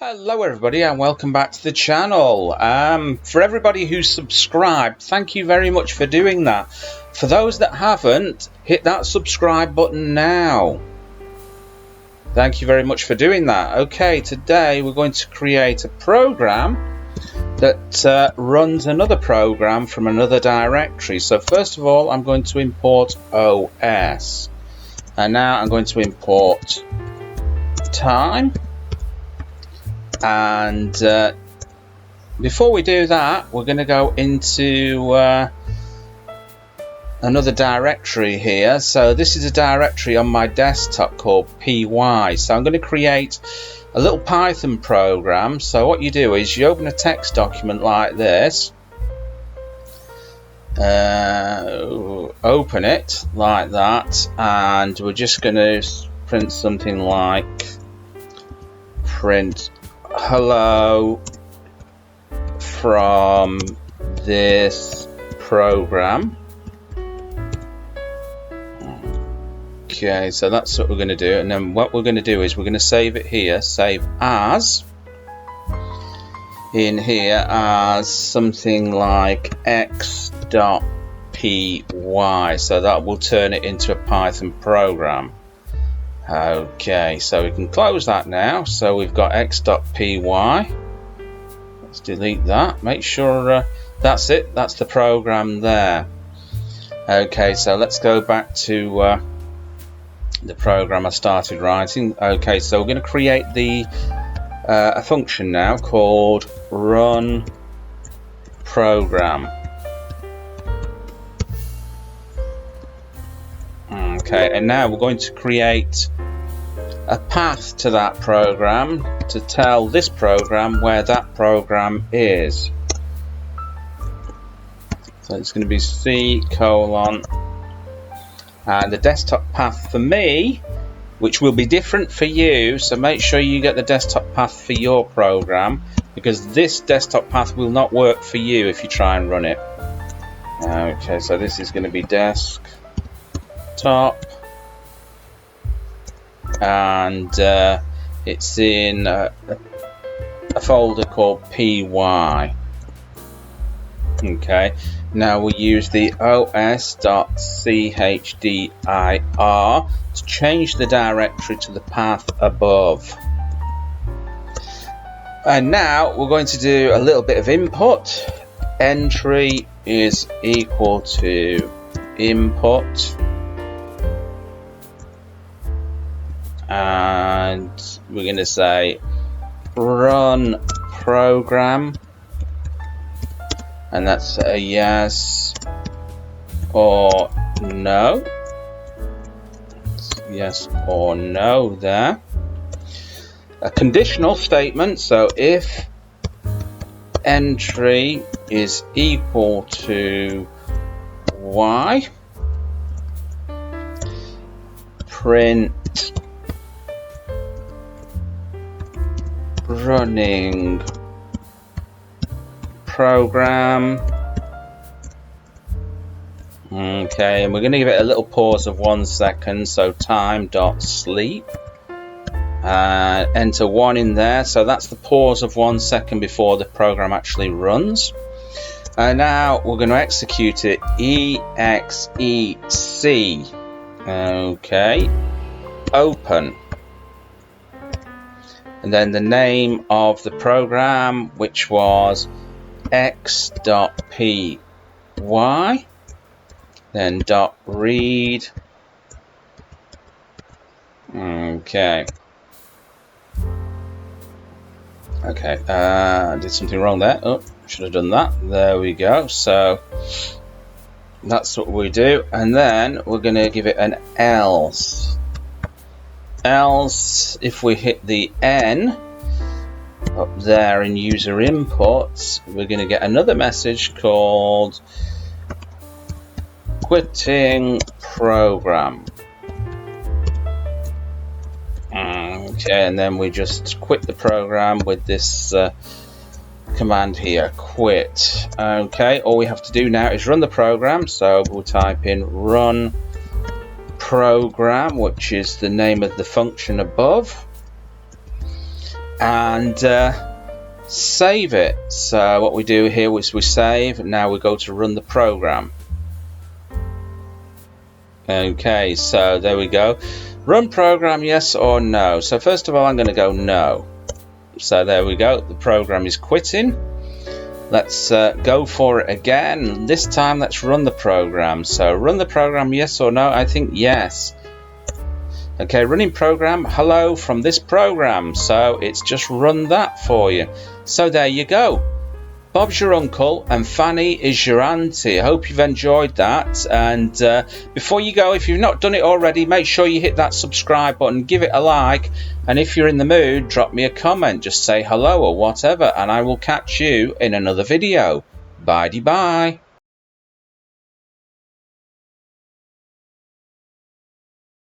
Hello everybody and welcome back to the channel. For everybody who's subscribed, thank you very much for doing that. For those that haven't, hit that subscribe button now. Thank you very much for doing that. Okay, today we're going to create a program that runs another program from another directory. So first of all, I'm going to import OS. And now I'm going to import time. And before we do that, we're going to go into another directory here. So this is a directory on my desktop called py. So I'm going to create a little Python program. So what you do is you open a text document like this, open it like that, and we're just going to print something like print hello from this program. Okay, so that's what we're going to do, and then what we're going to do is we're going to save it here, save as in here as something like x.py, so that will turn it into a Python program. Okay, so we can close that now. So we've got x.py. Let's delete that. Make sure that's it. That's the program there. Okay, so let's go back to the program I started writing. Okay, so we're going to create a function now called run program. Okay, and now we're going to create a path to that program to tell this program where that program is. So it's going to be C:, and the desktop path for me, which will be different for you, so make sure you get the desktop path for your program, because this desktop path will not work for you if you try and run it. Okay, so this is going to be desktop, and it's in a folder called py. Okay, now we'll use the os.chdr to change the directory to the path above. And now we're going to do a little bit of input. Entry is equal to input, and we're going to say run program, and that's a yes or no. Yes or no there. A conditional statement, so if entry is equal to y, print running program. Okay, and we're going to give it a little pause of 1 second, so time.sleep, and enter 1 in there, so that's the pause of 1 second before the program actually runs. And now we're going to execute it. exec, okay, open, and then the name of the program, which was x.py, then .read. Okay, I did something wrong there. Oh, should have done that. There we go. So that's what we do, and then we're going to give it an else. Else, if we hit the N up there in user inputs, we're going to get another message called quitting program. Okay, and then we just quit the program with this command here, quit. Okay, all we have to do now is run the program, so we'll type in run program, which is the name of the function above, and save it. So what we do here is we save, and now we go to run the program. Okay, so there we go. Run program, yes or no. So first of all, I'm going to go no. So there we go, the program is quitting. Let's go for it again. This time let's run the program. So run the program, yes or no? I think yes. Okay, running program, hello from this program. So it's just run that for you. So there you go. Bob's your uncle and Fanny is your auntie. I hope you've enjoyed that. And before you go, if you've not done it already, make sure you hit that subscribe button, give it a like. And if you're in the mood, drop me a comment. Just say hello or whatever. And I will catch you in another video. Bye-de-bye.